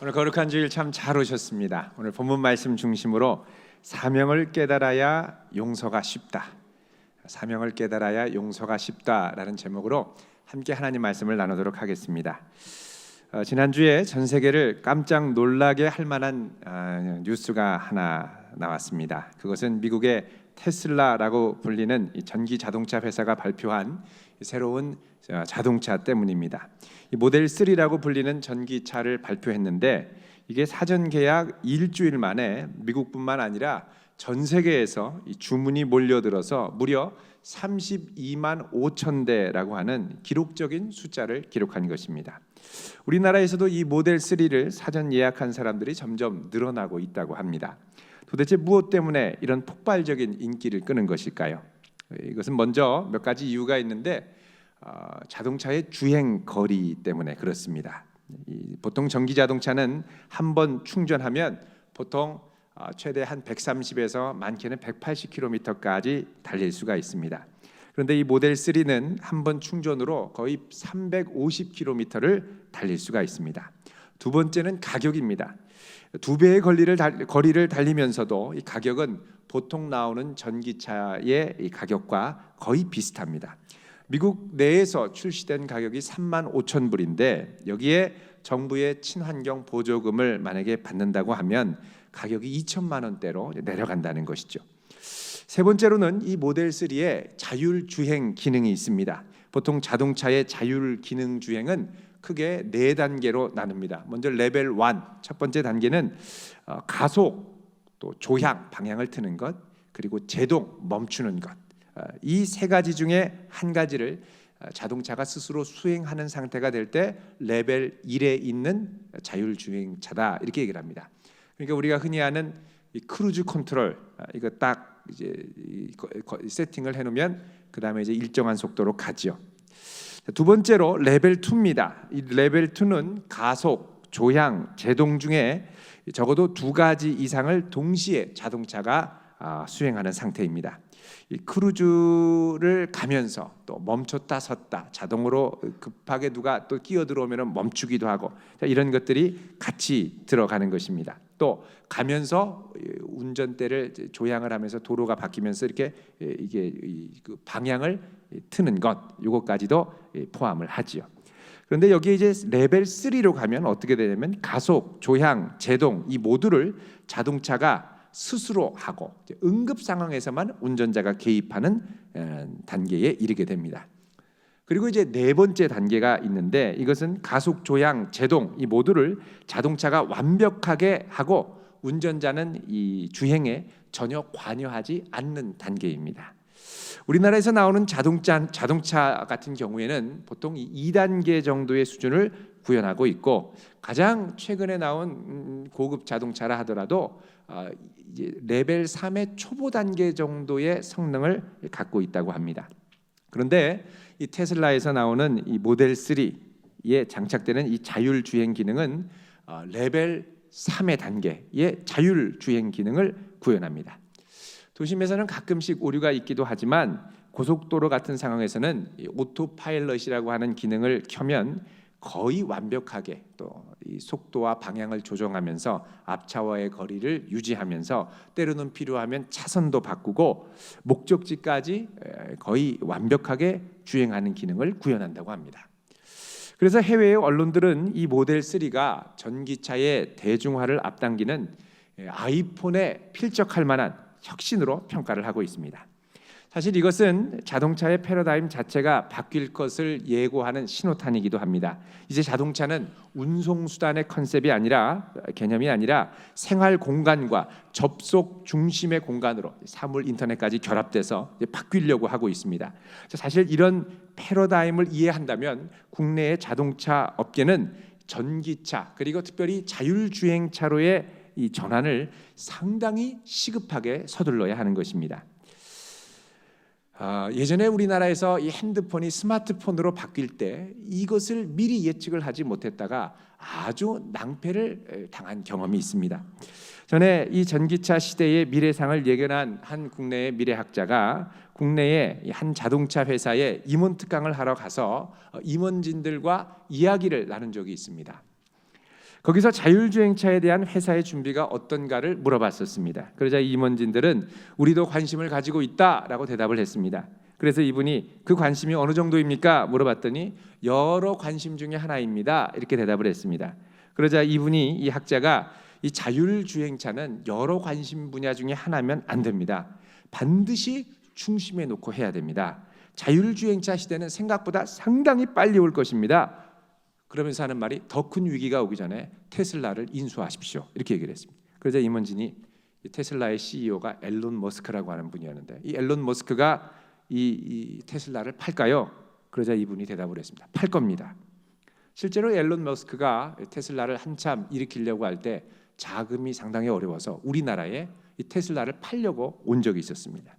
오늘 거룩한 주일 참 잘 오셨습니다. 오늘 본문 말씀 중심으로 사명을 깨달아야 용서가 쉽다. 사명을 깨달아야 용서가 쉽다라는 제목으로 함께 하나님 말씀을 나누도록 하겠습니다. 지난주에 전 세계를 깜짝 놀라게 할 만한 뉴스가 하나 나왔습니다. 그것은 미국의 테슬라라고 불리는 전기 자동차 회사가 발표한 새로운 자동차 때문입니다. 이 모델 3라고 불리는 전기차를 발표했는데 이게 사전 계약 일주일 만에 미국뿐만 아니라 전 세계에서 이 주문이 몰려들어서 무려 32만 5천 대라고 하는 기록적인 숫자를 기록한 것입니다. 우리나라에서도 이 모델 3를 사전 예약한 사람들이 점점 늘어나고 있다고 합니다. 도대체 무엇 때문에 이런 폭발적인 인기를 끄는 것일까요? 이것은 먼저 몇 가지 이유가 있는데 자동차의 주행 거리 때문에 그렇습니다. 보통 전기 자동차는 한 번 충전하면 보통 최대 한 130에서 많게는 180km까지 달릴 수가 있습니다. 그런데 이 모델 3는 한 번 충전으로 거의 350km를 달릴 수가 있습니다. 두 번째는 가격입니다. 2배의 거리를 달리면서도 이 가격은 보통 나오는 전기차의 이 가격과 거의 비슷합니다. 미국 내에서 출시된 가격이 3만 5천 불인데 여기에 정부의 친환경 보조금을 만약에 받는다고 하면 가격이 2천만 원대로 내려간다는 것이죠. 세 번째로는 이 모델 3에 자율 주행 기능이 있습니다. 보통 자동차의 자율 기능 주행은 크게 4단계로 나눕니다. 먼저 레벨 1, 첫 번째 단계는 가속, 또 조향, 방향을 트는 것, 그리고 제동, 멈추는 것. 이 세 가지 중에 한 가지를 자동차가 스스로 수행하는 상태가 될 때 레벨 1에 있는 자율주행차다 이렇게 얘기를 합니다. 그러니까 우리가 흔히 아는 이 크루즈 컨트롤 이거 딱 이제 세팅을 해놓으면 그 다음에 이제 일정한 속도로 가죠. 두 번째로 레벨 2입니다. 이 레벨 2는 가속, 조향, 제동 중에 적어도 2가지 이상을 동시에 자동차가 수행하는 상태입니다. 이 크루즈를 가면서 또 멈췄다 섰다 자동으로 급하게 누가 또 끼어 들어오면 멈추기도 하고 이런 것들이 같이 들어가는 것입니다. 또 가면서 운전대를 조향을 하면서 도로가 바뀌면서 이렇게 이게 방향을 트는 것 이것까지도 포함을 하지요. 그런데 여기에 이제 레벨 3로 가면 어떻게 되냐면 가속, 조향, 제동 이 모두를 자동차가 스스로 하고 응급 상황에서만 운전자가 개입하는 단계에 이르게 됩니다. 그리고 이제 네 번째 단계가 있는데 이것은 가속, 조향, 제동 이 모두를 자동차가 완벽하게 하고 운전자는 이 주행에 전혀 관여하지 않는 단계입니다. 우리나라에서 나오는 자동차 같은 경우에는 보통 2단계 정도의 수준을 구현하고 있고 가장 최근에 나온 고급 자동차라 하더라도 이제 레벨 3의 초보 단계 정도의 성능을 갖고 있다고 합니다. 그런데 이 테슬라에서 나오는 이 모델 3에 장착되는 이 자율 주행 기능은 레벨 3의 단계의 자율 주행 기능을 구현합니다. 도심에서는 가끔씩 오류가 있기도 하지만 고속도로 같은 상황에서는 이 오토파일럿이라고 하는 기능을 켜면 거의 완벽하게 또 이 속도와 방향을 조정하면서 앞차와의 거리를 유지하면서 때로는 필요하면 차선도 바꾸고 목적지까지 거의 완벽하게 주행하는 기능을 구현한다고 합니다. 그래서 해외의 언론들은 이 모델 3가 전기차의 대중화를 앞당기는 아이폰에 필적할 만한 혁신으로 평가를 하고 있습니다. 사실 이것은 자동차의 패러다임 자체가 바뀔 것을 예고하는 신호탄이기도 합니다. 이제 자동차는 운송수단의 개념이 아니라 생활 공간과 접속 중심의 공간으로 사물 인터넷까지 결합돼서 바뀌려고 하고 있습니다. 사실 이런 패러다임을 이해한다면 국내의 자동차 업계는 전기차 그리고 특별히 자율주행차로의 이 전환을 상당히 시급하게 서둘러야 하는 것입니다. 예전에 우리나라에서 이 핸드폰이 스마트폰으로 바뀔 때 이것을 미리 예측을 하지 못했다가 아주 낭패를 당한 경험이 있습니다. 전에 이 전기차 시대의 미래상을 예견한 한 국내의 미래학자가 국내의 한 자동차 회사에 임원 특강을 하러 가서 임원진들과 이야기를 나눈 적이 있습니다. 거기서 자율주행차에 대한 회사의 준비가 어떤가를 물어봤었습니다. 그러자 임원진들은 우리도 관심을 가지고 있다라고 대답을 했습니다. 그래서 이분이 그 관심이 어느 정도입니까? 물어봤더니 여러 관심 중에 하나입니다. 이렇게 대답을 했습니다. 그러자 이분이, 이 학자가, 이 자율주행차는 여러 관심 분야 중에 하나면 안 됩니다. 반드시 중심에 놓고 해야 됩니다. 자율주행차 시대는 생각보다 상당히 빨리 올 것입니다. 그러면서 하는 말이, 더 큰 위기가 오기 전에 테슬라를 인수하십시오. 이렇게 얘기를 했습니다. 그러자 임원진이, 테슬라의 CEO가 앨런 머스크라고 하는 분이었는데, 이 앨런 머스크가 이 테슬라를 팔까요? 그러자 이분이 대답을 했습니다. 팔 겁니다. 실제로 앨런 머스크가 테슬라를 한참 일으키려고 할 때 자금이 상당히 어려워서 우리나라에 이 테슬라를 팔려고 온 적이 있었습니다.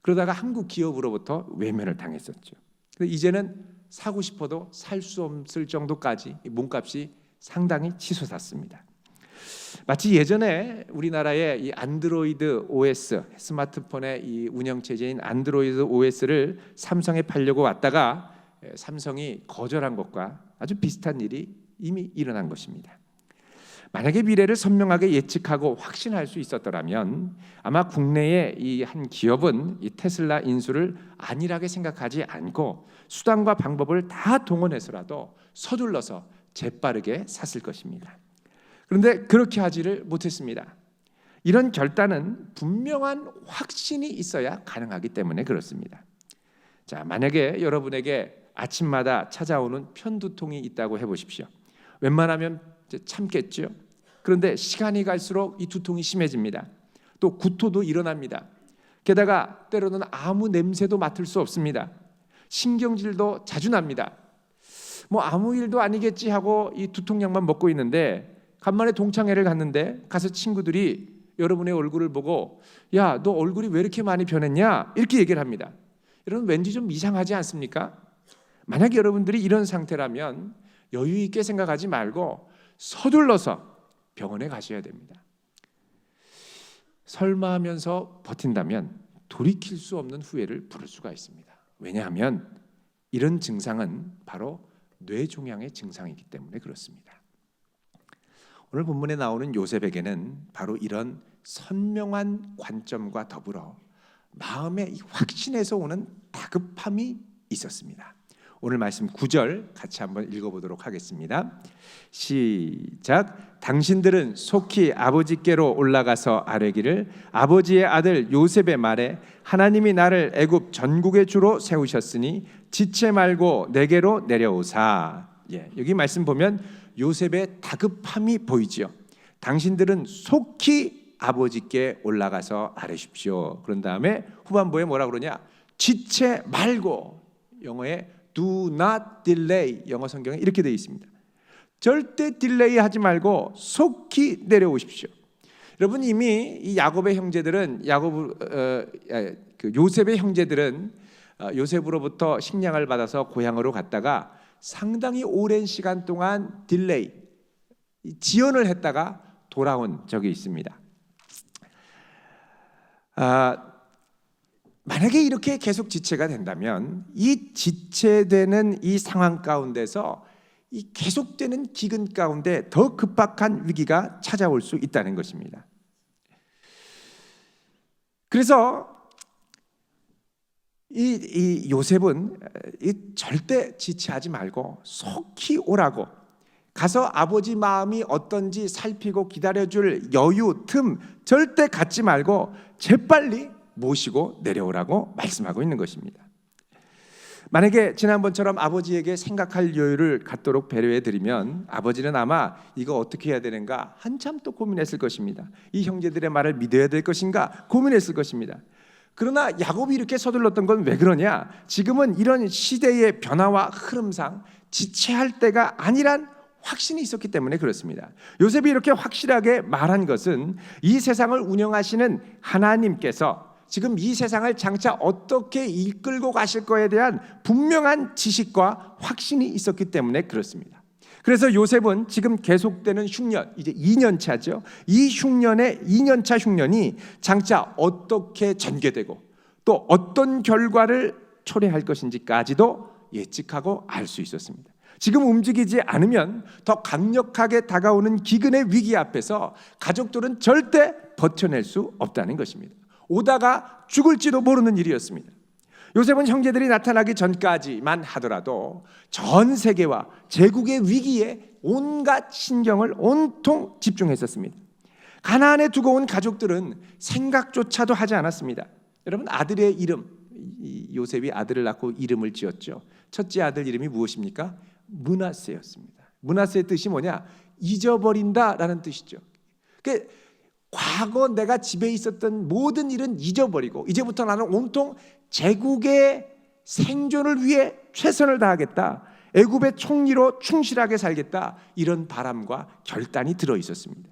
그러다가 한국 기업으로부터 외면을 당했었죠. 이제는 사고 싶어도 살 수 없을 정도까지 몸값이 상당히 치솟았습니다. 마치 예전에 우리나라의 이 안드로이드 OS, 스마트폰의 이 운영 체제인 안드로이드 OS를 삼성에 팔려고 왔다가 삼성이 거절한 것과 아주 비슷한 일이 이미 일어난 것입니다. 만약에 미래를 선명하게 예측하고 확신할 수 있었더라면 아마 국내의 이 한 기업은 이 테슬라 인수를 안일하게 생각하지 않고 수단과 방법을 다 동원해서라도 서둘러서 재빠르게 샀을 것입니다. 그런데 그렇게 하지를 못했습니다. 이런 결단은 분명한 확신이 있어야 가능하기 때문에 그렇습니다. 자, 만약에 여러분에게 아침마다 찾아오는 편두통이 있다고 해보십시오. 웬만하면 참겠죠. 그런데 시간이 갈수록 이 두통이 심해집니다. 또 구토도 일어납니다. 게다가 때로는 아무 냄새도 맡을 수 없습니다. 신경질도 자주 납니다. 뭐 아무 일도 아니겠지 하고 이 두통약만 먹고 있는데 간만에 동창회를 갔는데 가서 친구들이 여러분의 얼굴을 보고, 야, 너 얼굴이 왜 이렇게 많이 변했냐? 이렇게 얘기를 합니다. 여러분, 왠지 좀 이상하지 않습니까? 만약 여러분들이 이런 상태라면 여유 있게 생각하지 말고 서둘러서 병원에 가셔야 됩니다. 설마 하면서 버틴다면 돌이킬 수 없는 후회를 부를 수가 있습니다. 왜냐하면 이런 증상은 바로 뇌종양의 증상이기 때문에 그렇습니다. 오늘 본문에 나오는 요셉에게는 바로 이런 선명한 관점과 더불어 마음의 확신에서 오는 다급함이 있었습니다. 오늘 말씀 9절 같이 한번 읽어보도록 하겠습니다. 시작. 당신들은 속히 아버지께로 올라가서 아뢰기를, 아버지의 아들 요셉의 말에 하나님이 나를 애굽 전국의 주로 세우셨으니 지체 말고 내게로 내려오사. 여기 말씀 보면 요셉의 다급함이 보이지요. 당신들은 속히 아버지께 올라가서 아뢰십시오. 그런 다음에 후반부에 뭐라 그러냐? 지체 말고, 영어에 do not delay, 영어 성경에 이렇게 되어 있습니다. 절대 딜레이 하지 말고 속히 내려오십시오. 여러분, 이미 이 야곱의 형제들은 요셉의 형제들은 요셉으로부터 식량을 받아서 고향으로 갔다가 상당히 오랜 시간 동안 딜레이, 지연을 했다가 돌아온 적이 있습니다. 만약에 이렇게 계속 지체가 된다면 이 지체되는 이 상황 가운데서 이 계속되는 기근 가운데 더 급박한 위기가 찾아올 수 있다는 것입니다. 그래서 이 요셉은 절대 지체하지 말고 속히 오라고, 가서 아버지 마음이 어떤지 살피고 기다려줄 여유, 틈 절대 갖지 말고 재빨리 모시고 내려오라고 말씀하고 있는 것입니다. 만약에 지난번처럼 아버지에게 생각할 여유를 갖도록 배려해 드리면 아버지는 아마 이거 어떻게 해야 되는가 한참 또 고민했을 것입니다. 이 형제들의 말을 믿어야 될 것인가 고민했을 것입니다. 그러나 야곱이 이렇게 서둘렀던 건 왜 그러냐? 지금은 이런 시대의 변화와 흐름상 지체할 때가 아니란 확신이 있었기 때문에 그렇습니다. 요셉이 이렇게 확실하게 말한 것은 이 세상을 운영하시는 하나님께서 지금 이 세상을 장차 어떻게 이끌고 가실 거에 대한 분명한 지식과 확신이 있었기 때문에 그렇습니다. 그래서 요셉은 지금 계속되는 흉년, 이제 2년 차죠. 이 흉년의 2년차 흉년이 장차 어떻게 전개되고 또 어떤 결과를 초래할 것인지까지도 예측하고 알 수 있었습니다. 지금 움직이지 않으면 더 강력하게 다가오는 기근의 위기 앞에서 가족들은 절대 버텨낼 수 없다는 것입니다. 오다가 죽을지도 모르는 일이었습니다. 요셉은 형제들이 나타나기 전까지만 하더라도 전 세계와 제국의 위기에 온갖 신경을 온통 집중했었습니다. 가나안에 두고 온 가족들은 생각조차도 하지 않았습니다. 여러분, 아들의 이름, 요셉이 아들을 낳고 이름을 지었죠. 첫째 아들 이름이 무엇입니까? 므낫세였습니다. 므낫세의 뜻이 뭐냐? 잊어버린다라는 뜻이죠. 그러니까 과거 내가 집에 있었던 모든 일은 잊어버리고 이제부터 나는 온통 제국의 생존을 위해 최선을 다하겠다, 애굽의 총리로 충실하게 살겠다, 이런 바람과 결단이 들어 있었습니다.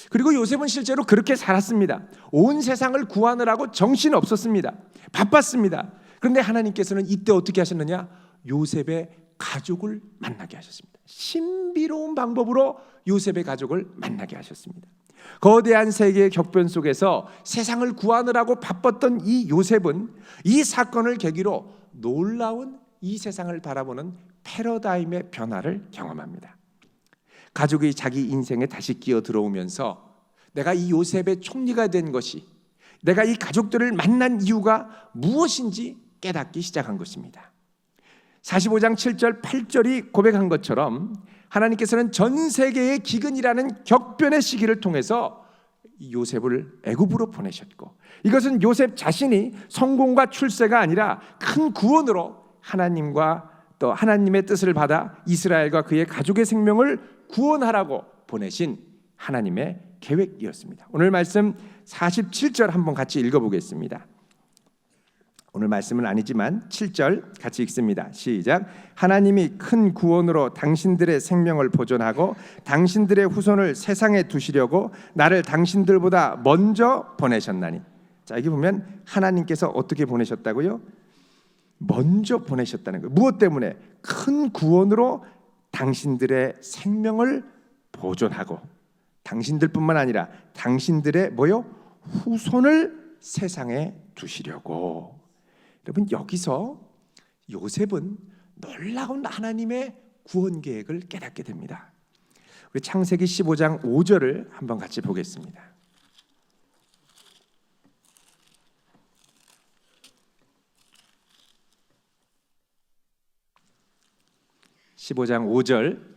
그리고 요셉은 실제로 그렇게 살았습니다. 온 세상을 구하느라고 정신 없었습니다. 바빴습니다. 그런데 하나님께서는 이때 어떻게 하셨느냐? 요셉의 가족을 만나게 하셨습니다. 신비로운 방법으로 요셉의 가족을 만나게 하셨습니다. 거대한 세계의 격변 속에서 세상을 구하느라고 바빴던 이 요셉은 이 사건을 계기로 놀라운 이 세상을 바라보는 패러다임의 변화를 경험합니다. 가족이 자기 인생에 다시 끼어 들어오면서 내가 이 요셉의 총리가 된 것이, 내가 이 가족들을 만난 이유가 무엇인지 깨닫기 시작한 것입니다. 45장 7절 8절이 고백한 것처럼 하나님께서는 전 세계의 기근이라는 격변의 시기를 통해서 요셉을 애굽으로 보내셨고, 이것은 요셉 자신이 성공과 출세가 아니라 큰 구원으로 하나님과 또 하나님의 뜻을 받아 이스라엘과 그의 가족의 생명을 구원하라고 보내신 하나님의 계획이었습니다. 오늘 말씀 47절 한번 같이 읽어보겠습니다. 오늘 말씀은 아니지만 7절 같이 읽습니다. 시작. 하나님이 큰 구원으로 당신들의 생명을 보존하고 당신들의 후손을 세상에 두시려고 나를 당신들보다 먼저 보내셨나니. 자, 여기 보면 하나님께서 어떻게 보내셨다고요? 먼저 보내셨다는 거예요. 무엇 때문에? 큰 구원으로 당신들의 생명을 보존하고, 당신들뿐만 아니라 당신들의 뭐요? 후손을 세상에 두시려고. 여러분, 여기서 요셉은 놀라운 하나님의 구원 계획을 깨닫게 됩니다. 우리 창세기 15장 5절을 한번 같이 보겠습니다. (15장 5절)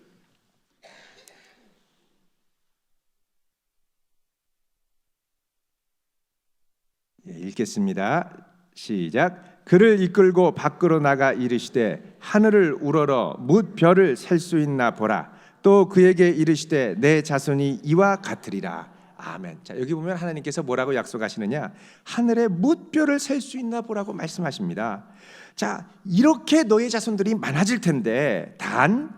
읽겠습니다. 시작. 그를 이끌고 밖으로 나가 이르시되 하늘을 우러러 뭇 별을 셀 수 있나 보라. 또 그에게 이르시되 내 자손이 이와 같으리라. 아멘. 자, 여기 보면 하나님께서 뭐라고 약속하시느냐? 하늘의 뭇 별을 셀 수 있나 보라고 말씀하십니다. 자, 이렇게 너의 자손들이 많아질 텐데 단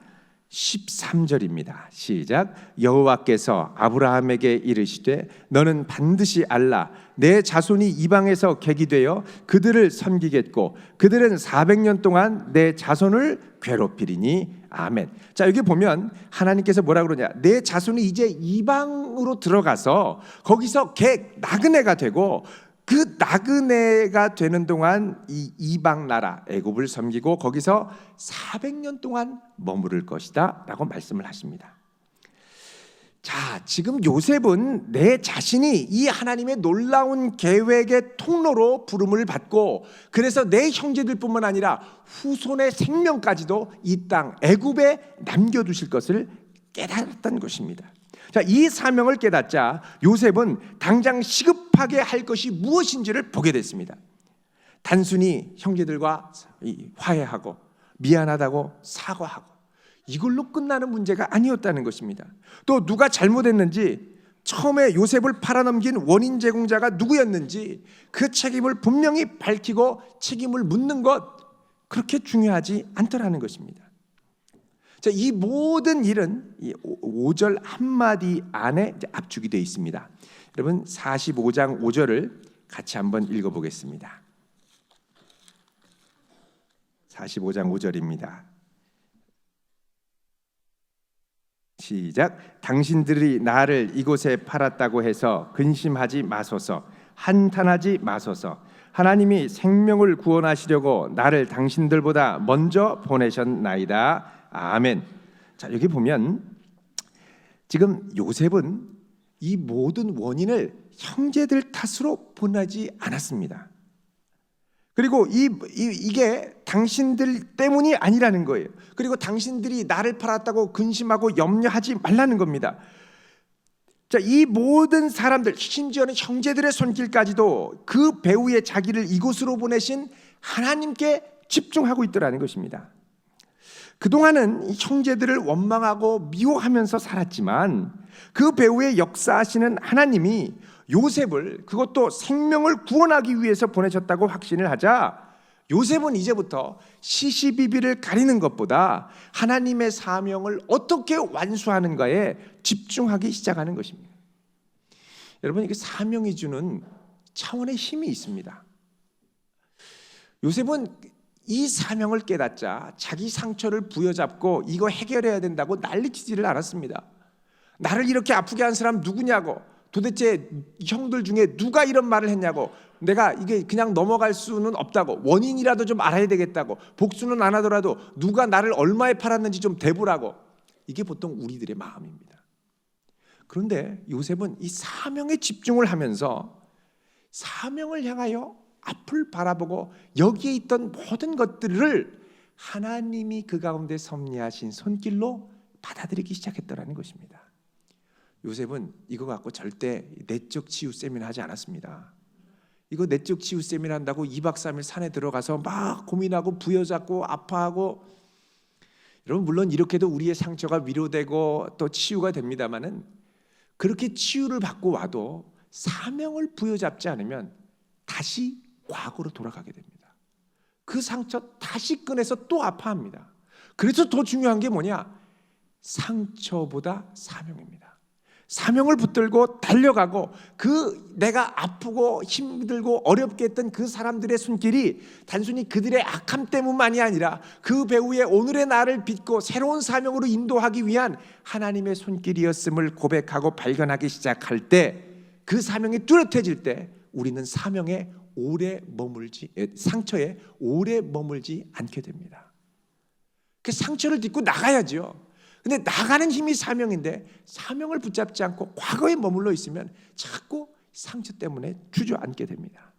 13절입니다. 시작. 여호와께서 아브라함에게 이르시되 너는 반드시 알라. 내 자손이 이방에서 객이 되어 그들을 섬기겠고 그들은 400년 동안 내 자손을 괴롭히리니. 아멘. 자, 여기 보면 하나님께서 뭐라 그러냐? 내 자손이 이제 이방으로 들어가서 거기서 객, 나그네가 되고, 그 나그네가 되는 동안 이 이방 나라 애굽을 섬기고 거기서 400년 동안 머무를 것이다 라고 말씀을 하십니다. 자, 지금 요셉은 내 자신이 이 하나님의 놀라운 계획의 통로로 부름을 받고, 그래서 내 형제들뿐만 아니라 후손의 생명까지도 이 땅 애굽에 남겨두실 것을 깨달았던 것입니다. 자, 이 사명을 깨닫자 요셉은 당장 시급하게 할 것이 무엇인지를 보게 됐습니다. 단순히 형제들과 화해하고 미안하다고 사과하고 이걸로 끝나는 문제가 아니었다는 것입니다. 또 누가 잘못했는지, 처음에 요셉을 팔아넘긴 원인 제공자가 누구였는지 그 책임을 분명히 밝히고 책임을 묻는 것, 그렇게 중요하지 않더라는 것입니다. 자, 이 모든 일은 이 5절 한마디 안에 압축이 되어 있습니다. 여러분, 45장 5절을 같이 한번 읽어보겠습니다. 45장 5절입니다. 시작. 당신들이 나를 이곳에 팔았다고 해서 근심하지 마소서, 한탄하지 마소서. 하나님이 생명을 구원하시려고 나를 당신들보다 먼저 보내셨나이다. 아멘. 자, 여기 보면 지금 요셉은 이 모든 원인을 형제들 탓으로 보내지 않았습니다. 그리고 이게 당신들 때문이 아니라는 거예요. 그리고 당신들이 나를 팔았다고 근심하고 염려하지 말라는 겁니다. 자, 이 모든 사람들, 심지어는 형제들의 손길까지도 그 배후에 자기를 이곳으로 보내신 하나님께 집중하고 있더라는 것입니다. 그동안은 형제들을 원망하고 미워하면서 살았지만 그 배후에 역사하시는 하나님이 요셉을, 그것도 생명을 구원하기 위해서 보내셨다고 확신을 하자 요셉은 이제부터 시시비비를 가리는 것보다 하나님의 사명을 어떻게 완수하는가에 집중하기 시작하는 것입니다. 여러분, 이게 사명이 주는 차원의 힘이 있습니다. 요셉은 이 사명을 깨닫자 자기 상처를 부여잡고 이거 해결해야 된다고 난리치지를 않았습니다. 나를 이렇게 아프게 한 사람 누구냐고, 도대체 형들 중에 누가 이런 말을 했냐고, 내가 이게 그냥 넘어갈 수는 없다고, 원인이라도 좀 알아야 되겠다고, 복수는 안 하더라도 누가 나를 얼마에 팔았는지 좀 대보라고. 이게 보통 우리들의 마음입니다. 그런데 요셉은 이 사명에 집중을 하면서 사명을 향하여 앞을 바라보고 여기에 있던 모든 것들을 하나님이 그 가운데 섭리하신 손길로 받아들이기 시작했더라는 것입니다. 요셉은 이거 갖고 절대 내적 치유 세미나 하지 않았습니다. 이거 내적 치유 세미나 한다고 2박 3일 산에 들어가서 막 고민하고 부여잡고 아파하고, 여러분 물론 이렇게도 우리의 상처가 위로되고 또 치유가 됩니다마는 그렇게 치유를 받고 와도 사명을 부여잡지 않으면 다시 과거로 돌아가게 됩니다. 그 상처 다시 꺼내서 또 아파합니다. 그래서 더 중요한 게 뭐냐? 상처보다 사명입니다. 사명을 붙들고 달려가고 그 내가 아프고 힘들고 어렵게 했던 그 사람들의 손길이 단순히 그들의 악함 때문만이 아니라 그 배후에 오늘의 나를 빚고 새로운 사명으로 인도하기 위한 하나님의 손길이었음을 고백하고 발견하기 시작할 때, 그 사명이 뚜렷해질 때 우리는 상처에 오래 머물지 않게 됩니다. 그 상처를 딛고 나가야죠. 근데 나가는 힘이 사명인데 사명을 붙잡지 않고 과거에 머물러 있으면 자꾸 상처 때문에 주저앉게 됩니다.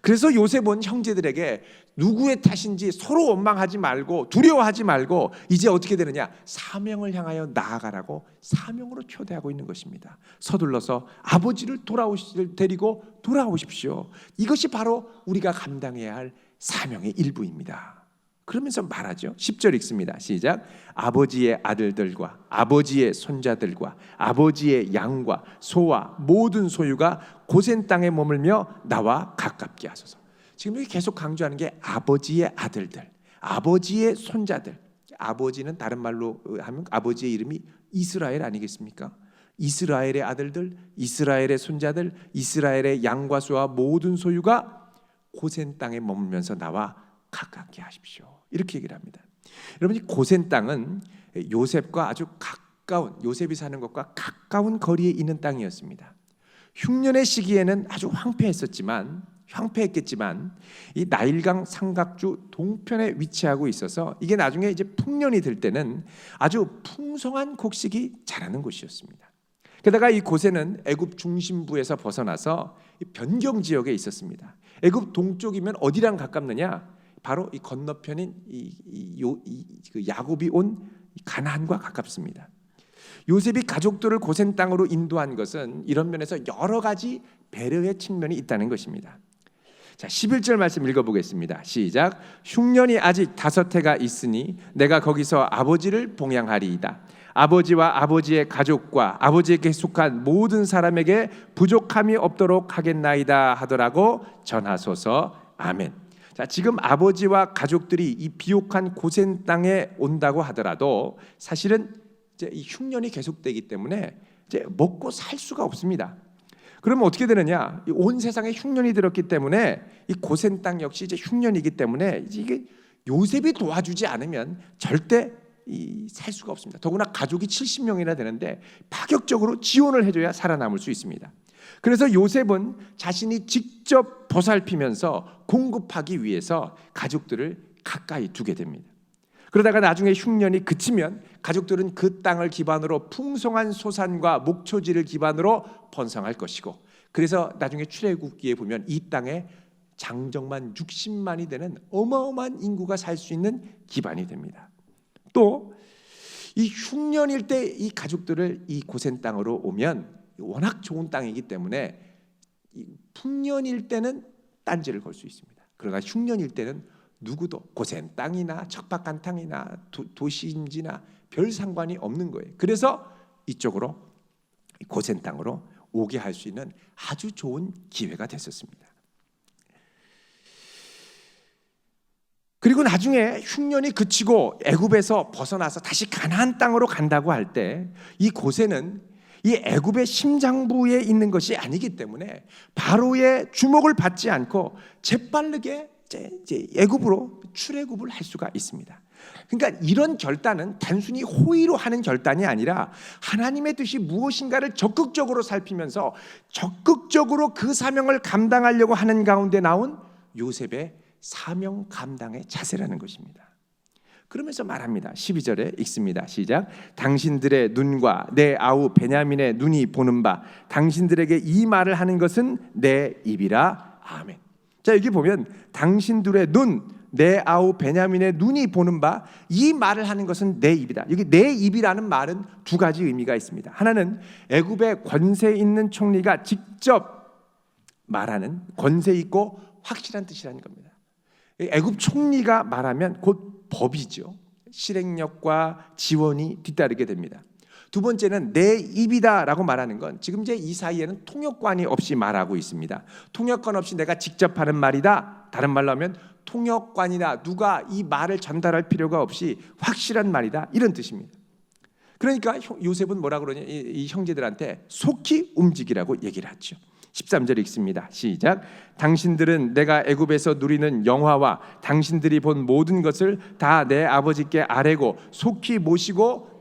그래서 요셉은 형제들에게 누구의 탓인지 서로 원망하지 말고 두려워하지 말고 이제 어떻게 되느냐? 사명을 향하여 나아가라고 사명으로 초대하고 있는 것입니다. 서둘러서 아버지를 데리고 돌아오십시오. 이것이 바로 우리가 감당해야 할 사명의 일부입니다. 그러면서 말하죠. 10절 읽습니다. 시작. 아버지의 아들들과 아버지의 손자들과 아버지의 양과 소와 모든 소유가 고센 땅에 머물며 나와 가깝게 하소서. 지금 여기 계속 강조하는 게 아버지의 아들들, 아버지의 손자들. 아버지는 다른 말로 하면 아버지의 이름이 이스라엘 아니겠습니까? 이스라엘의 아들들, 이스라엘의 손자들, 이스라엘의 양과 소와 모든 소유가 고센 땅에 머물면서 나와 가깝게 하십시오. 이렇게 얘기를 합니다. 여러분, 이 고센 땅은 요셉과 아주 가까운, 요셉이 사는 것과 가까운 거리에 있는 땅이었습니다. 흉년의 시기에는 아주 황폐했겠지만 이 나일강 삼각주 동편에 위치하고 있어서 이게 나중에 이제 풍년이 들 때는 아주 풍성한 곡식이 자라는 곳이었습니다. 게다가 이 고센은 애굽 중심부에서 벗어나서 변경 지역에 있었습니다. 애굽 동쪽이면 어디랑 가깝느냐? 바로 이 건너편인 그 야곱이 온 가나안과 가깝습니다. 요셉이 가족들을 고센 땅으로 인도한 것은 이런 면에서 여러 가지 배려의 측면이 있다는 것입니다. 자, 11절 말씀 읽어보겠습니다. 시작. 흉년이 아직 5해가 있으니 내가 거기서 아버지를 봉양하리이다. 아버지와 아버지의 가족과 아버지에게 속한 모든 사람에게 부족함이 없도록 하겠나이다 하더라고 전하소서. 아멘. 자, 지금 아버지와 가족들이 이 비옥한 고센 땅에 온다고 하더라도 사실은 이제 이 흉년이 계속되기 때문에 이제 먹고 살 수가 없습니다. 그러면 어떻게 되느냐? 온 세상에 흉년이 들었기 때문에 이 고센 땅 역시 이제 흉년이기 때문에 이게 요셉이 도와주지 않으면 절대 살 수가 없습니다. 더구나 가족이 70명이나 되는데 파격적으로 지원을 해줘야 살아남을 수 있습니다. 그래서 요셉은 자신이 직접 보살피면서 공급하기 위해서 가족들을 가까이 두게 됩니다. 그러다가 나중에 흉년이 그치면 가족들은 그 땅을 기반으로 풍성한 소산과 목초지를 기반으로 번성할 것이고, 그래서 나중에 출애굽기에 보면 이 땅에 장정만 60만이 되는 어마어마한 인구가 살 수 있는 기반이 됩니다. 또 이 흉년일 때 이 가족들을 이 고센 땅으로 오면 워낙 좋은 땅이기 때문에 풍년일 때는 딴지를 걸 수 있습니다. 그러나 흉년일 때는 누구도 고센 땅이나 척박한 땅이나 도시인지나 별 상관이 없는 거예요. 그래서 이쪽으로 고센 땅으로 오게 할 수 있는 아주 좋은 기회가 됐었습니다. 그리고 나중에 흉년이 그치고 애굽에서 벗어나서 다시 가나안 땅으로 간다고 할 때 이 고센은 이 애굽의 심장부에 있는 것이 아니기 때문에 바로의 주목을 받지 않고 재빠르게 이제 애굽으로 출애굽을 할 수가 있습니다. 그러니까 이런 결단은 단순히 호의로 하는 결단이 아니라 하나님의 뜻이 무엇인가를 적극적으로 살피면서 적극적으로 그 사명을 감당하려고 하는 가운데 나온 요셉의 사명 감당의 자세라는 것입니다. 그러면서 말합니다. 12절에 읽습니다. 시작. 당신들의 눈과 내 아우 베냐민의 눈이 보는 바 당신들에게 이 말을 하는 것은 내 입이라. 아멘. 자, 여기 보면 당신들의 눈, 내 아우 베냐민의 눈이 보는 바 이 말을 하는 것은 내 입이다. 여기 내 입이라는 말은 두 가지 의미가 있습니다. 하나는 애굽의 권세 있는 총리가 직접 말하는 권세 있고 확실한 뜻이라는 겁니다. 애굽 총리가 말하면 곧 법이죠. 실행력과 지원이 뒤따르게 됩니다. 두 번째는 내 입이다라고 말하는 건 지금 이제 이 사이에는 통역관이 없이 말하고 있습니다. 통역관 없이 내가 직접 하는 말이다. 다른 말로 하면 통역관이나 누가 이 말을 전달할 필요가 없이 확실한 말이다, 이런 뜻입니다. 그러니까 요셉은 뭐라 그러냐, 이 형제들한테 속히 움직이라고 얘기를 하죠. 13절 읽습니다. 시작. 당신들은 내가 애굽에서 누리는 영화와 당신들이 본 모든 것을 다 내 아버지께 아뢰고 속히 모시고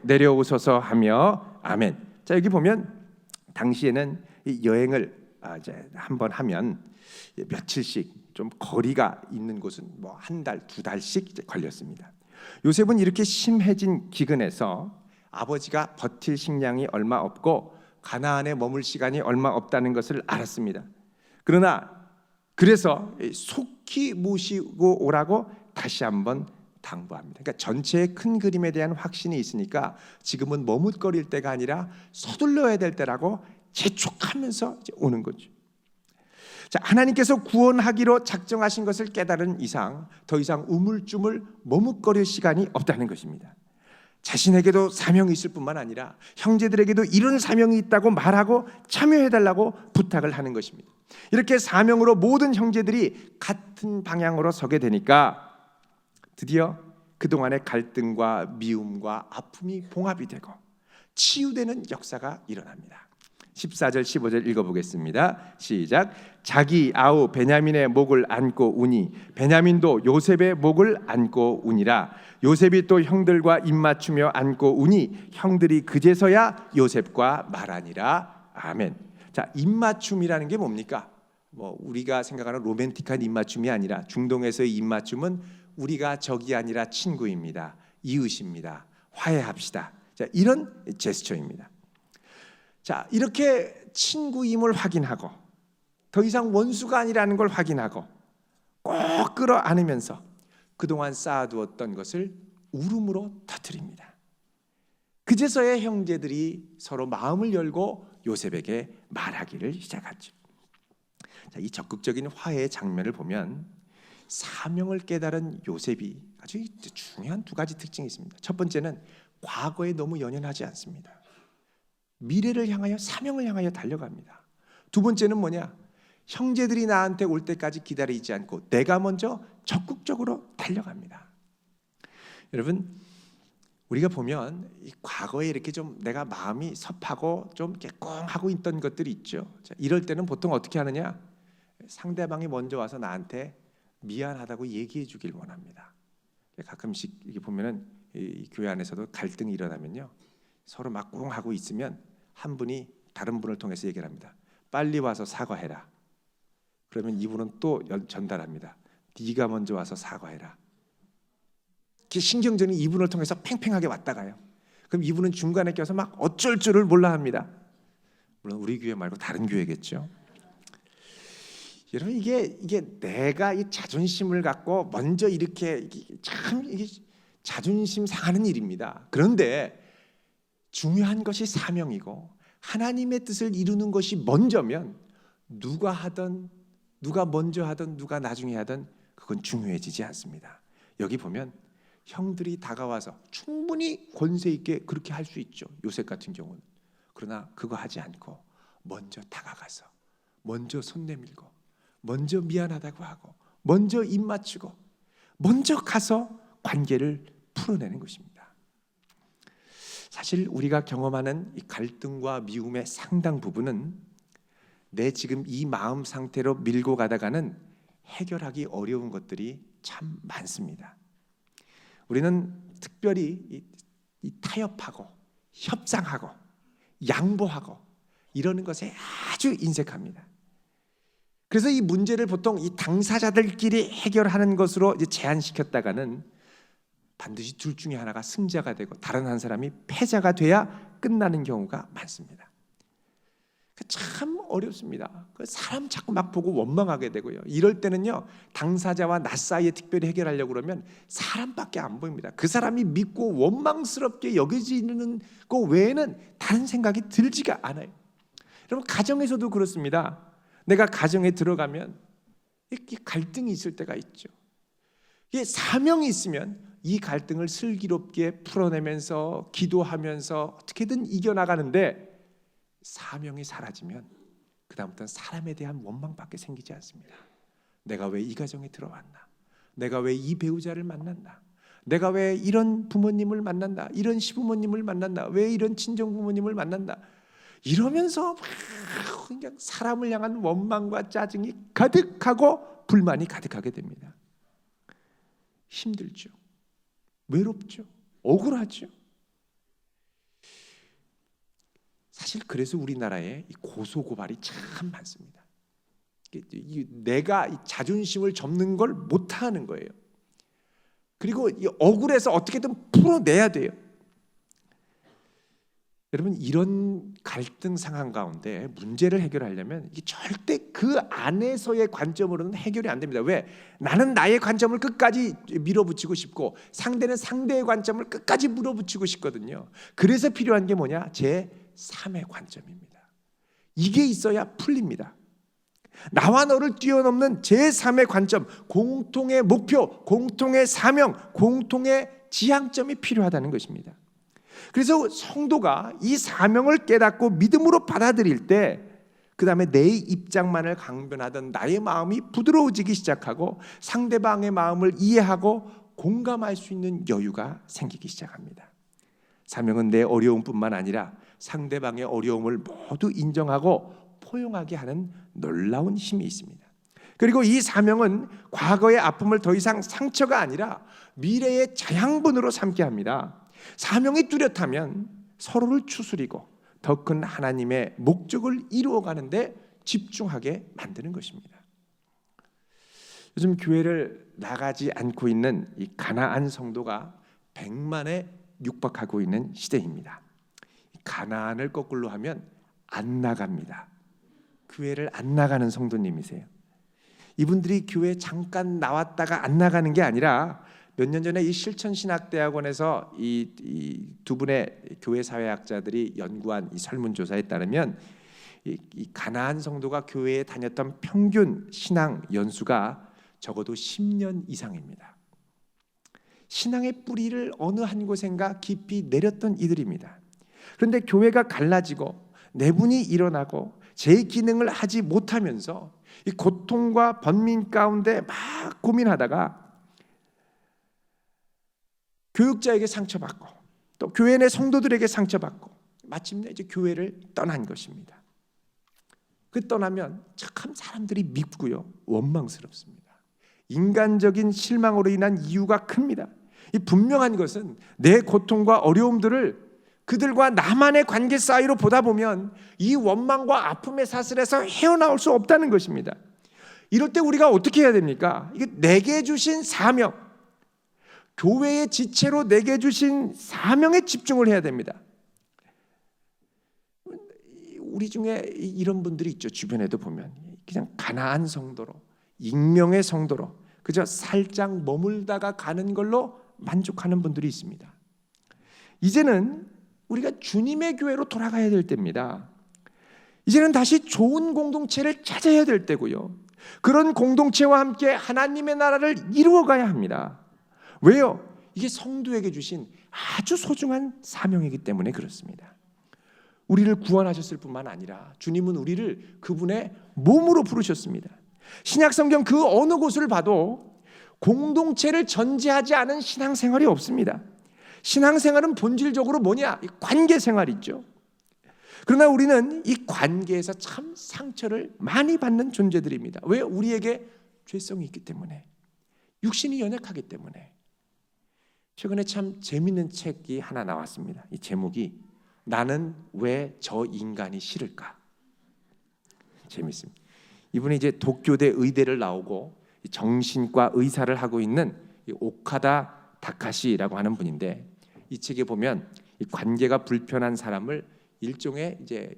내려오소서 하며. 아멘. 자, 여기 보면 당시에는 이 여행을 이제 한번 하면 며칠씩 좀 거리가 있는 곳은 뭐 한 달, 두 달씩 이제 걸렸습니다. 요셉은 이렇게 심해진 기근에서 아버지가 버틸 식량이 얼마 없고 가나안에 머물 시간이 얼마 없다는 것을 알았습니다. 그래서 속히 모시고 오라고 다시 한번 당부합니다. 그러니까 전체의 큰 그림에 대한 확신이 있으니까 지금은 머뭇거릴 때가 아니라 서둘러야 될 때라고 재촉하면서 이제 오는 거죠. 자, 하나님께서 구원하기로 작정하신 것을 깨달은 이상 더 이상 우물쭈물 머뭇거릴 시간이 없다는 것입니다. 자신에게도 사명이 있을 뿐만 아니라 형제들에게도 이런 사명이 있다고 말하고 참여해달라고 부탁을 하는 것입니다. 이렇게 사명으로 모든 형제들이 같은 방향으로 서게 되니까 드디어 그동안의 갈등과 미움과 아픔이 봉합이 되고 치유되는 역사가 일어납니다. 14절 15절 읽어보겠습니다. 시작. 자기 아우 베냐민의 목을 안고 우니 베냐민도 요셉의 목을 안고 우니라. 요셉이 또 형들과 입맞추며 안고 우니 형들이 그제서야 요셉과 말하니라. 아멘. 자, 입맞춤이라는 게 뭡니까? 뭐 우리가 생각하는 로맨틱한 입맞춤이 아니라 중동에서의 입맞춤은 우리가 적이 아니라 친구입니다. 이웃입니다. 화해합시다. 자, 이런 제스처입니다. 자, 이렇게 친구임을 확인하고 더 이상 원수가 아니라는 걸 확인하고 꼭 끌어안으면서 그동안 쌓아두었던 것을 울음으로 터뜨립니다. 그제서야 형제들이 서로 마음을 열고 요셉에게 말하기를 시작하죠. 자, 이 적극적인 화해의 장면을 보면 사명을 깨달은 요셉이 아주 중요한 두 가지 특징이 있습니다. 첫 번째는 과거에 너무 연연하지 않습니다. 미래를 향하여 사명을 향하여 달려갑니다. 두 번째는 뭐냐? 형제들이 나한테 올 때까지 기다리지 않고 내가 먼저 적극적으로 달려갑니다. 여러분, 우리가 보면 이 과거에 이렇게 좀 내가 마음이 섭하고 좀 꽁하고 있던 것들이 있죠. 자, 이럴 때는 보통 어떻게 하느냐? 상대방이 먼저 와서 나한테 미안하다고 얘기해 주길 원합니다. 가끔씩 이렇게 보면은 이 교회 안에서도 갈등이 일어나면요, 서로 막 꽁하고 있으면 한 분이 다른 분을 통해서 얘기를 합니다. 빨리 와서 사과해라. 그러면 이분은 또 전달합니다. 네가 먼저 와서 사과해라. 신경전이 이분을 통해서 팽팽하게 왔다 가요. 그럼 이분은 중간에 껴서 막 어쩔 줄을 몰라 합니다. 물론 우리 교회 말고 다른 교회겠죠. 여러분 이게 내가 이 자존심을 갖고 먼저 이렇게 참 이게 자존심 상하는 일입니다. 그런데 중요한 것이 사명이고 하나님의 뜻을 이루는 것이 먼저면 누가 하든 누가 먼저 하든 누가 나중에 하든 그건 중요해지지 않습니다. 여기 보면 형들이 다가와서 충분히 권세 있게 그렇게 할 수 있죠. 요셉 같은 경우는. 그러나 그거 하지 않고 먼저 다가가서 먼저 손 내밀고 먼저 미안하다고 하고 먼저 입 맞추고 먼저 가서 관계를 풀어내는 것입니다. 사실 우리가 경험하는 이 갈등과 미움의 상당 부분은 내 지금 이 마음 상태로 밀고 가다가는 해결하기 어려운 것들이 참 많습니다. 우리는 특별히 이 타협하고 협상하고 양보하고 이러는 것에 아주 인색합니다. 그래서 이 문제를 보통 이 당사자들끼리 해결하는 것으로 이제 제한시켰다가는 반드시 둘 중에 하나가 승자가 되고 다른 한 사람이 패자가 돼야 끝나는 경우가 많습니다. 참 어렵습니다. 사람 자꾸 막 보고 원망하게 되고요. 이럴 때는요, 당사자와 나 사이에 특별히 해결하려고 그러면 사람밖에 안 보입니다. 그 사람이 믿고 원망스럽게 여겨지는 것 외에는 다른 생각이 들지가 않아요. 여러분 가정에서도 그렇습니다. 내가 가정에 들어가면 이렇게 갈등이 있을 때가 있죠. 이게 사명이 있으면 이 갈등을 슬기롭게 풀어내면서 기도하면서 어떻게든 이겨나가는데 사명이 사라지면 그 다음부터는 사람에 대한 원망밖에 생기지 않습니다. 내가 왜 이 가정에 들어왔나? 내가 왜 이 배우자를 만났나? 내가 왜 이런 부모님을 만난다? 이런 시부모님을 만난다? 왜 이런 친정 부모님을 만난다? 이러면서 그냥 사람을 향한 원망과 짜증이 가득하고 불만이 가득하게 됩니다. 힘들죠. 외롭죠. 억울하죠. 사실 그래서 우리나라에 고소고발이 참 많습니다. 내가 자존심을 접는 걸 못하는 거예요. 그리고 억울해서 어떻게든 풀어내야 돼요. 여러분 이런 갈등 상황 가운데 문제를 해결하려면 이게 절대 그 안에서의 관점으로는 해결이 안 됩니다. 왜? 나는 나의 관점을 끝까지 밀어붙이고 싶고 상대는 상대의 관점을 끝까지 밀어붙이고 싶거든요. 그래서 필요한 게 뭐냐? 제3의 관점입니다. 이게 있어야 풀립니다. 나와 너를 뛰어넘는 제3의 관점, 공통의 목표, 공통의 사명, 공통의 지향점이 필요하다는 것입니다. 그래서 성도가 이 사명을 깨닫고 믿음으로 받아들일 때 그 다음에 내 입장만을 강변하던 나의 마음이 부드러워지기 시작하고 상대방의 마음을 이해하고 공감할 수 있는 여유가 생기기 시작합니다. 사명은 내 어려움뿐만 아니라 상대방의 어려움을 모두 인정하고 포용하게 하는 놀라운 힘이 있습니다. 그리고 이 사명은 과거의 아픔을 더 이상 상처가 아니라 미래의 자양분으로 삼게 합니다. 사명이 뚜렷하면 서로를 추스리고 더 큰 하나님의 목적을 이루어가는데 집중하게 만드는 것입니다. 요즘 교회를 나가지 않고 있는 이 가나안 성도가 100만에 육박하고 있는 시대입니다. 가나안을 거꾸로 하면 안 나갑니다. 교회를 안 나가는 성도님이세요. 이분들이 교회 잠깐 나왔다가 안 나가는 게 아니라 몇 년 전에 이 실천신학대학원에서 이 두 분의 교회 사회학자들이 연구한 이 설문조사에 따르면 이 가나안 성도가 교회에 다녔던 평균 신앙 연수가 적어도 10년 이상입니다. 신앙의 뿌리를 어느 한 곳엔가 깊이 내렸던 이들입니다. 그런데 교회가 갈라지고 내분이 일어나고 제 기능을 하지 못하면서 이 고통과 번민 가운데 막 고민하다가 교육자에게 상처받고 또 교회 내 성도들에게 상처받고 마침내 이제 교회를 떠난 것입니다. 그 떠나면 참 사람들이 밉고요 원망스럽습니다. 인간적인 실망으로 인한 이유가 큽니다. 이 분명한 것은 내 고통과 어려움들을 그들과 나만의 관계 사이로 보다 보면 이 원망과 아픔의 사슬에서 헤어나올 수 없다는 것입니다. 이럴 때 우리가 어떻게 해야 됩니까? 이게 내게 주신 사명, 교회의 지체로 내게 주신 사명에 집중을 해야 됩니다. 우리 중에 이런 분들이 있죠. 주변에도 보면 그냥 가난한 성도로, 익명의 성도로 그저 살짝 머물다가 가는 걸로 만족하는 분들이 있습니다. 이제는 우리가 주님의 교회로 돌아가야 될 때입니다. 이제는 다시 좋은 공동체를 찾아야 될 때고요. 그런 공동체와 함께 하나님의 나라를 이루어가야 합니다. 왜요? 이게 성도에게 주신 아주 소중한 사명이기 때문에 그렇습니다. 우리를 구원하셨을 뿐만 아니라 주님은 우리를 그분의 몸으로 부르셨습니다. 신약성경 그 어느 곳을 봐도 공동체를 전제하지 않은 신앙생활이 없습니다. 신앙생활은 본질적으로 뭐냐? 관계생활이죠. 그러나 우리는 이 관계에서 참 상처를 많이 받는 존재들입니다. 왜? 우리에게 죄성이 있기 때문에, 육신이 연약하기 때문에. 최근에 참 재밌는 책이 하나 나왔습니다. 이 제목이 나는 왜 저 인간이 싫을까? 재밌습니다. 이분이 이제 도쿄대 의대를 나오고 정신과 의사를 하고 있는 오카다 다카시라고 하는 분인데, 이 책에 보면 이 관계가 불편한 사람을 일종의 이제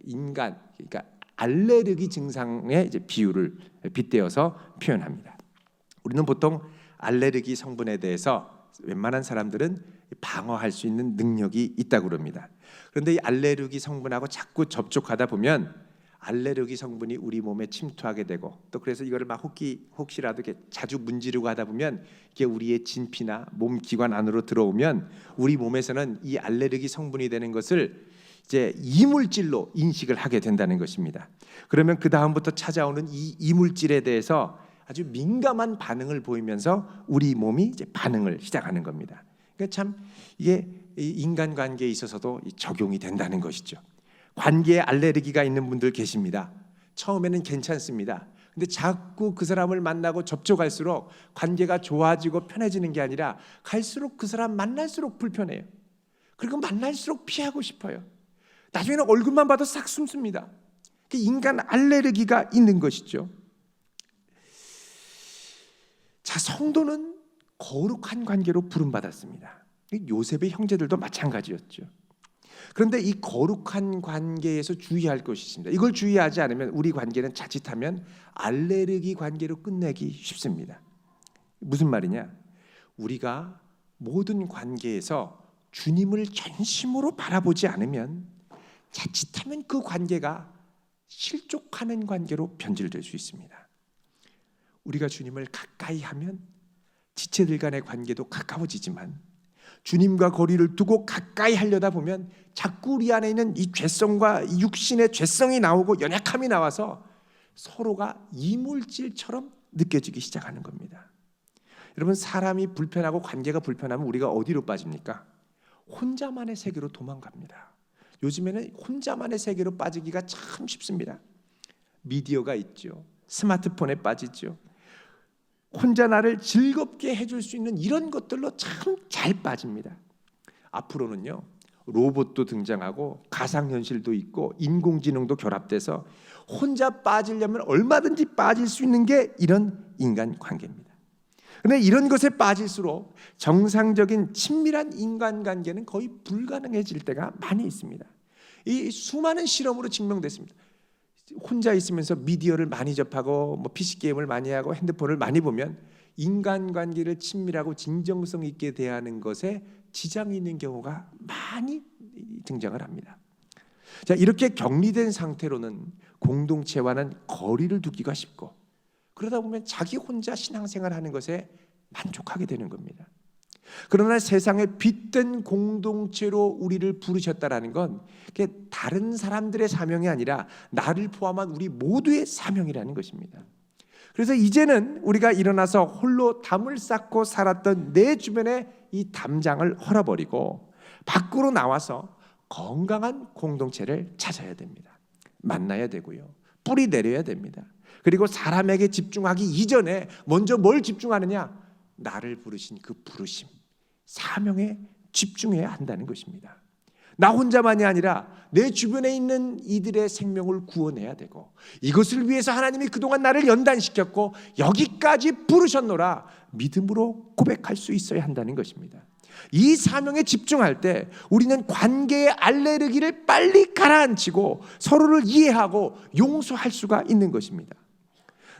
인간, 그러니까 알레르기 증상의 이제 비유를 빗대어서 표현합니다. 우리는 보통 알레르기 성분에 대해서 웬만한 사람들은 방어할 수 있는 능력이 있다고 그럽니다. 그런데 이 알레르기 성분하고 자꾸 접촉하다 보면 알레르기 성분이 우리 몸에 침투하게 되고, 또 그래서 이거를 막 혹시라도 이렇게 자주 문지르고 하다 보면 이게 우리의 진피나 몸 기관 안으로 들어오면 우리 몸에서는 이 알레르기 성분이 되는 것을 이제 이물질로 인식을 하게 된다는 것입니다. 그러면 그 다음부터 찾아오는 이 이물질에 대해서 아주 민감한 반응을 보이면서 우리 몸이 이제 반응을 시작하는 겁니다. 그러니까 참 이게 인간관계에 있어서도 적용이 된다는 것이죠. 관계에 알레르기가 있는 분들 계십니다. 처음에는 괜찮습니다. 근데 자꾸 그 사람을 만나고 접촉할수록 관계가 좋아지고 편해지는 게 아니라 갈수록 그 사람 만날수록 불편해요. 그리고 만날수록 피하고 싶어요. 나중에는 얼굴만 봐도 싹 숨습니다. 인간 알레르기가 있는 것이죠. 자, 성도는 거룩한 관계로 부름받았습니다. 요셉의 형제들도 마찬가지였죠. 그런데 이 거룩한 관계에서 주의할 것이 있습니다. 이걸 주의하지 않으면 우리 관계는 자칫하면 알레르기 관계로 끝내기 쉽습니다. 무슨 말이냐? 우리가 모든 관계에서 주님을 전심으로 바라보지 않으면 자칫하면 그 관계가 실족하는 관계로 변질될 수 있습니다. 우리가 주님을 가까이 하면 지체들 간의 관계도 가까워지지만, 주님과 거리를 두고 가까이 하려다 보면 자꾸 우리 안에 있는 이 죄성과 이 육신의 죄성이 나오고 연약함이 나와서 서로가 이물질처럼 느껴지기 시작하는 겁니다. 여러분, 사람이 불편하고 관계가 불편하면 우리가 어디로 빠집니까? 혼자만의 세계로 도망갑니다. 요즘에는 혼자만의 세계로 빠지기가 참 쉽습니다. 미디어가 있죠. 스마트폰에 빠지죠. 혼자 나를 즐겁게 해줄 수 있는 이런 것들로 참 잘 빠집니다. 앞으로는요, 로봇도 등장하고 가상현실도 있고 인공지능도 결합돼서 혼자 빠지려면 얼마든지 빠질 수 있는 게 이런 인간관계입니다. 그런데 이런 것에 빠질수록 정상적인 친밀한 인간관계는 거의 불가능해질 때가 많이 있습니다. 이 수많은 실험으로 증명됐습니다. 혼자 있으면서 미디어를 많이 접하고 PC 게임을 많이 하고 핸드폰을 많이 보면 인간관계를 친밀하고 진정성 있게 대하는 것에 지장이 있는 경우가 많이 등장을 합니다. 자, 이렇게 격리된 상태로는 공동체와는 거리를 두기가 쉽고, 그러다 보면 자기 혼자 신앙생활하는 것에 만족하게 되는 겁니다. 그러나 세상의 빛된 공동체로 우리를 부르셨다라는 건 그게 다른 사람들의 사명이 아니라 나를 포함한 우리 모두의 사명이라는 것입니다. 그래서 이제는 우리가 일어나서 홀로 담을 쌓고 살았던 내 주변의 이 담장을 헐어버리고 밖으로 나와서 건강한 공동체를 찾아야 됩니다. 만나야 되고요. 뿌리 내려야 됩니다. 그리고 사람에게 집중하기 이전에 먼저 뭘 집중하느냐? 나를 부르신 그 부르심, 사명에 집중해야 한다는 것입니다. 나 혼자만이 아니라 내 주변에 있는 이들의 생명을 구원해야 되고, 이것을 위해서 하나님이 그동안 나를 연단시켰고 여기까지 부르셨노라 믿음으로 고백할 수 있어야 한다는 것입니다. 이 사명에 집중할 때 우리는 관계의 알레르기를 빨리 가라앉히고 서로를 이해하고 용서할 수가 있는 것입니다.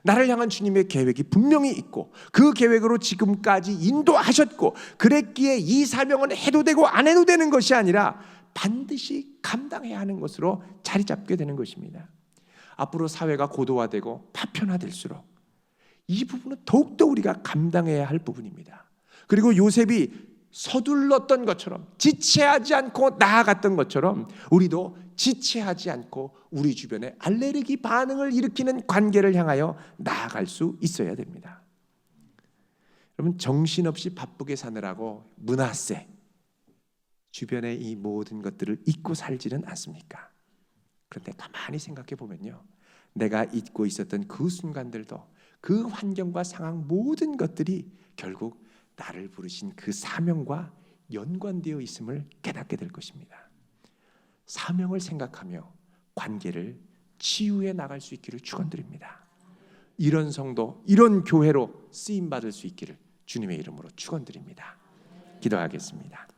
나를 향한 주님의 계획이 분명히 있고 그 계획으로 지금까지 인도하셨고, 그랬기에 이 사명은 해도 되고 안 해도 되는 것이 아니라 반드시 감당해야 하는 것으로 자리 잡게 되는 것입니다. 앞으로 사회가 고도화되고 파편화될수록 이 부분은 더욱더 우리가 감당해야 할 부분입니다. 그리고 요셉이 서둘렀던 것처럼, 지체하지 않고 나아갔던 것처럼 우리도 지체하지 않고 우리 주변에 알레르기 반응을 일으키는 관계를 향하여 나아갈 수 있어야 됩니다. 여러분, 정신없이 바쁘게 사느라고 므낫세 주변의 이 모든 것들을 잊고 살지는 않습니까? 그런데 가만히 생각해 보면요, 내가 잊고 있었던 그 순간들도, 그 환경과 상황 모든 것들이 결국 나를 부르신 그 사명과 연관되어 있음을 깨닫게 될 것입니다. 사명을 생각하며 관계를 치유해 나갈 수 있기를 축원드립니다. 이런 성도, 이런 교회로 쓰임 받을 수 있기를 주님의 이름으로 축원드립니다. 기도하겠습니다.